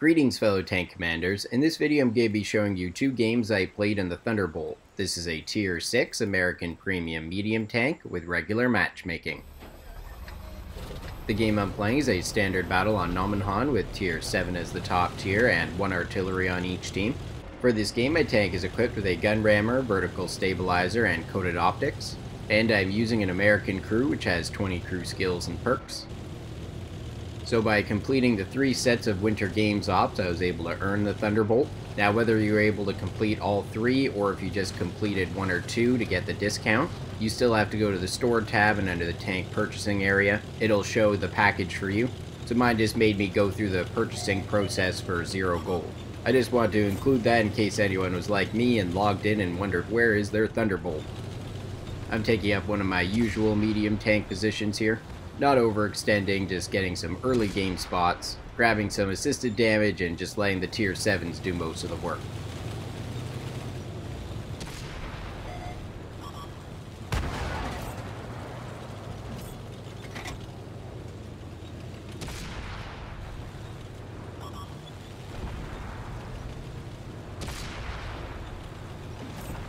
Greetings fellow tank commanders. In this video I'm going to be showing you two games I played in the Thunderbolt. This is a tier 6 American premium medium tank with regular matchmaking. The game I'm playing is a standard battle on Nomonhan with tier 7 as the top tier and 1 artillery on each team. For this game my tank is equipped with a gun rammer, vertical stabilizer, and coated optics. And I'm using an American crew which has 20 crew skills and perks. So by completing the 3 sets of Winter Games ops, I was able to earn the Thunderbolt. Now whether you were able to complete all 3 or if you just completed 1 or 2 to get the discount, you still have to go to the store tab and under the tank purchasing area, it'll show the package for you. So mine just made me go through the purchasing process for 0 gold. I just wanted to include that in case anyone was like me and logged in and wondered where is their Thunderbolt. I'm taking up one of my usual medium tank positions here. Not overextending, just getting some early game spots, grabbing some assisted damage, and just letting the tier 7s do most of the work.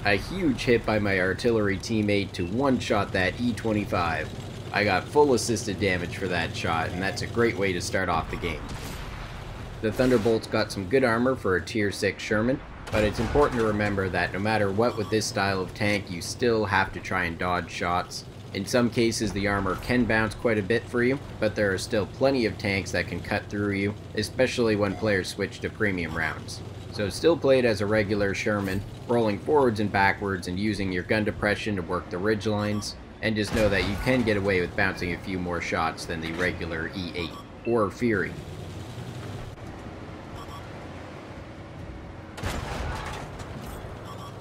A huge hit by my artillery teammate to one-shot that E25. I got full assisted damage for that shot, and that's a great way to start off the game. The Thunderbolt's got some good armor for a tier 6 Sherman, but it's important to remember that no matter what with this style of tank, you still have to try and dodge shots. In some cases the armor can bounce quite a bit for you, but there are still plenty of tanks that can cut through you, especially when players switch to premium rounds. So still play it as a regular Sherman, rolling forwards and backwards and using your gun depression to work the ridge lines. And just know that you can get away with bouncing a few more shots than the regular E8 or Fury.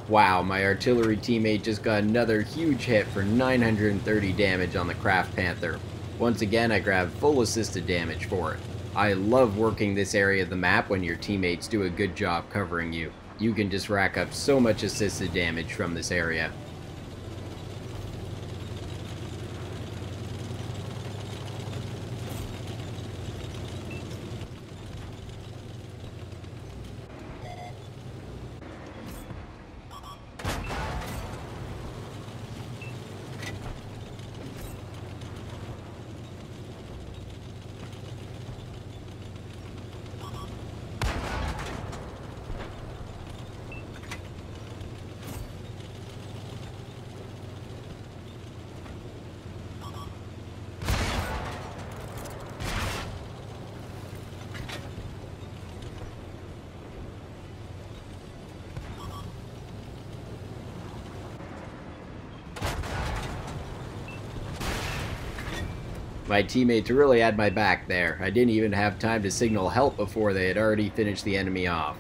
Wow, my artillery teammate just got another huge hit for 930 damage on the Craft Panther. Once again, I grabbed full assisted damage for it. I love working this area of the map when your teammates do a good job covering you. You can just rack up so much assisted damage from this area. My teammates really had my back there. I didn't even have time to signal help before they had already finished the enemy off.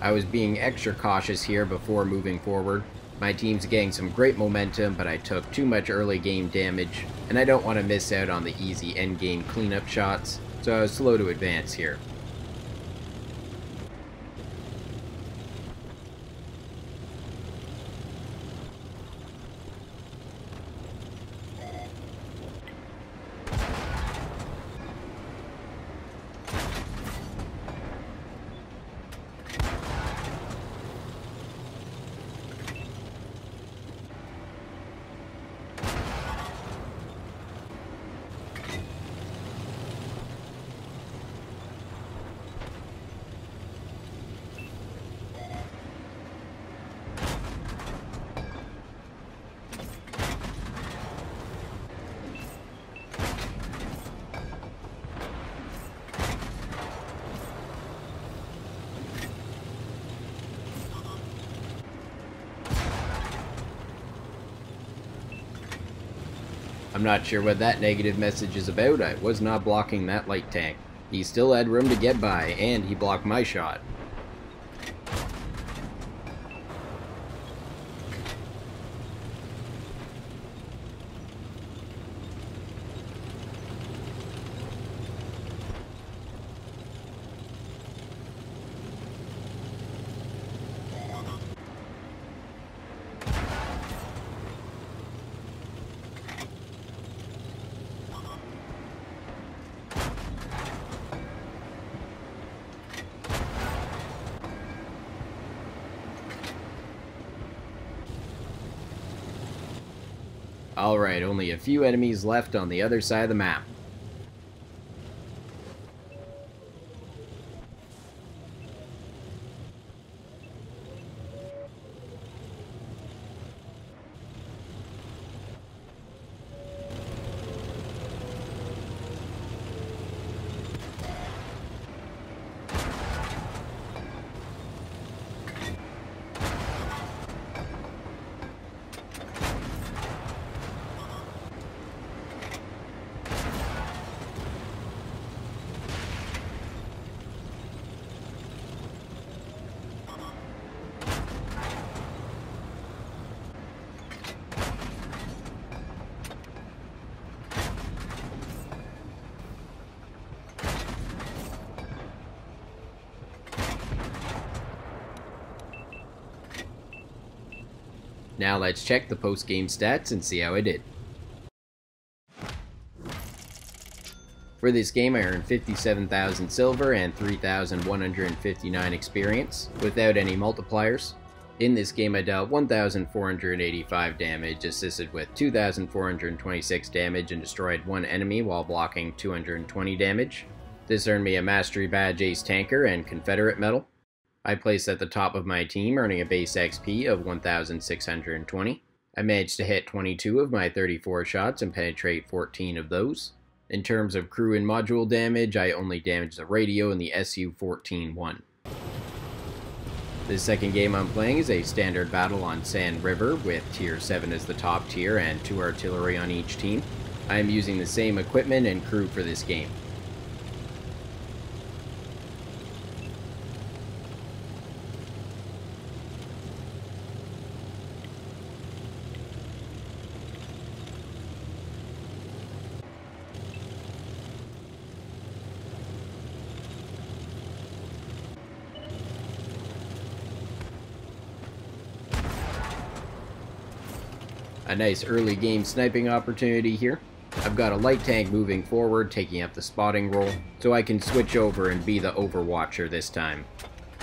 I was being extra cautious here before moving forward. My team's getting some great momentum, but I took too much early game damage, and I don't want to miss out on the easy end game cleanup shots, so I was slow to advance here. I'm not sure what that negative message is about. I was not blocking that light tank. He still had room to get by, and he blocked my shot. Alright, only a few enemies left on the other side of the map. Now let's check the post-game stats and see how I did. For this game I earned 57,000 silver and 3,159 experience, without any multipliers. In this game I dealt 1,485 damage, assisted with 2,426 damage, and destroyed one enemy while blocking 220 damage. This earned me a Mastery Badge Ace Tanker and Confederate Medal. I placed at the top of my team, earning a base XP of 1,620. I managed to hit 22 of my 34 shots and penetrate 14 of those. In terms of crew and module damage, I only damaged the radio and the Su-14-1. The second game I'm playing is a standard battle on Sand River, with Tier 7 as the top tier and 2 artillery on each team. I am using the same equipment and crew for this game. A nice early game sniping opportunity here. I've got a light tank moving forward, taking up the spotting role, so I can switch over and be the overwatcher this time.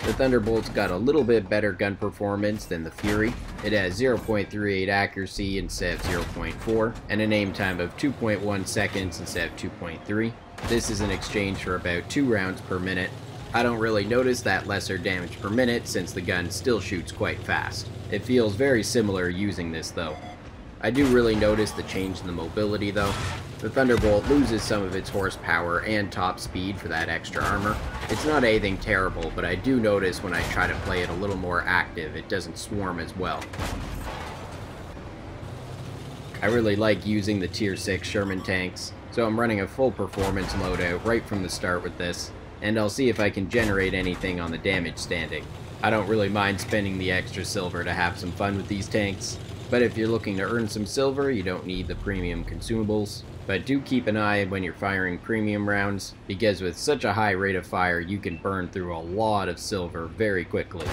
The Thunderbolt's got a little bit better gun performance than the Fury. It has 0.38 accuracy instead of 0.4, and an aim time of 2.1 seconds instead of 2.3. This is in exchange for about 2 rounds per minute. I don't really notice that lesser damage per minute since the gun still shoots quite fast. It feels very similar using this though. I do really notice the change in the mobility though. The Thunderbolt loses some of its horsepower and top speed for that extra armor. It's not anything terrible, but I do notice when I try to play it a little more active, it doesn't swarm as well. I really like using the Tier 6 Sherman tanks, so I'm running a full performance loadout right from the start with this, and I'll see if I can generate anything on the damage standing. I don't really mind spending the extra silver to have some fun with these tanks. But if you're looking to earn some silver, you don't need the premium consumables. But do keep an eye when you're firing premium rounds, because with such a high rate of fire, you can burn through a lot of silver very quickly.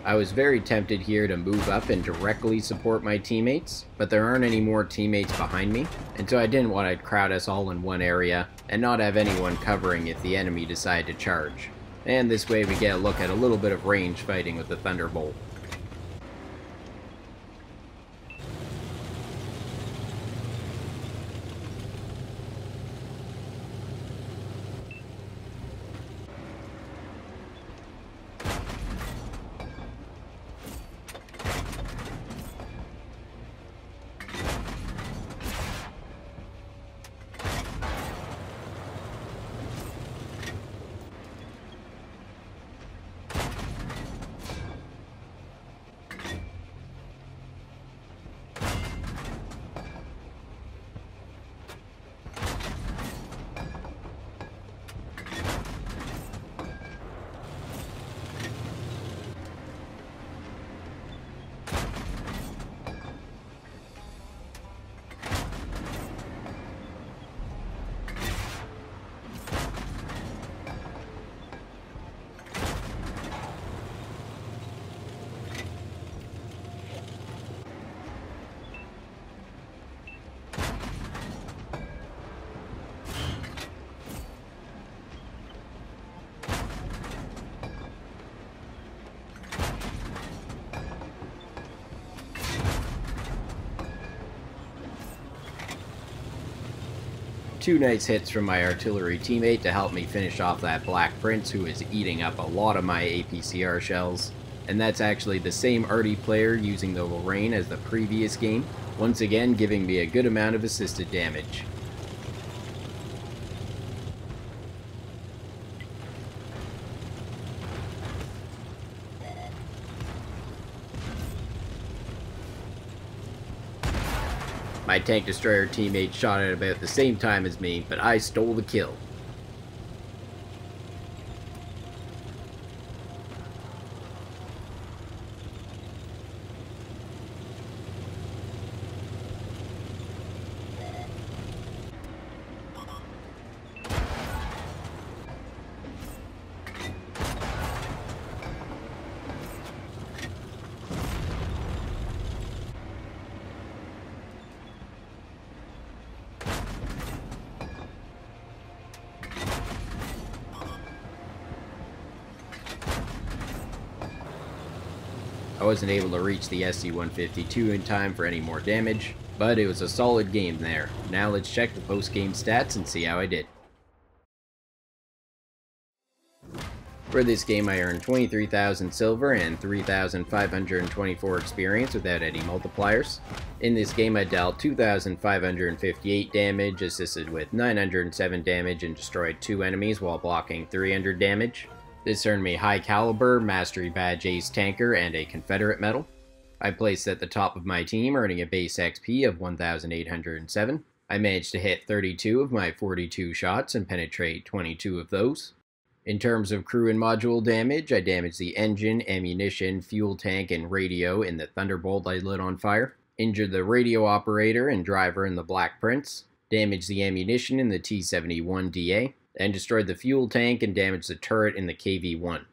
I was very tempted here to move up and directly support my teammates, but there aren't any more teammates behind me, and so I didn't want to crowd us all in one area and not have anyone covering if the enemy decided to charge. And this way we get a look at a little bit of range fighting with the Thunderbolt. 2 nice hits from my artillery teammate to help me finish off that Black Prince who is eating up a lot of my APCR shells. And that's actually the same Arty player using the Lorraine as the previous game, once again giving me a good amount of assisted damage. My tank destroyer teammate shot at about the same time as me, but I stole the kill. I wasn't able to reach the SC-152 in time for any more damage, but it was a solid game there. Now let's check the post-game stats and see how I did. For this game I earned 23,000 silver and 3,524 experience without any multipliers. In this game I dealt 2,558 damage, assisted with 907 damage, and destroyed 2 enemies while blocking 300 damage. This earned me High Caliber, Mastery Badge Ace Tanker, and a Confederate Medal. I placed at the top of my team, earning a base XP of 1,807. I managed to hit 32 of my 42 shots and penetrate 22 of those. In terms of crew and module damage, I damaged the engine, ammunition, fuel tank, and radio in the Thunderbolt I lit on fire. Injured the radio operator and driver in the Black Prince. Damaged the ammunition in the T-71DA. And destroyed the fuel tank and damaged the turret in the KV-1.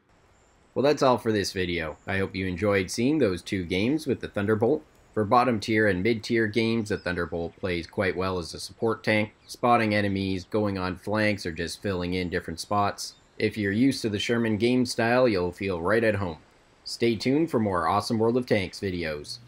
Well, that's all for this video. I hope you enjoyed seeing those 2 games with the Thunderbolt. For bottom tier and mid tier games, the Thunderbolt plays quite well as a support tank, spotting enemies, going on flanks, or just filling in different spots. If you're used to the Sherman game style, you'll feel right at home. Stay tuned for more awesome World of Tanks videos.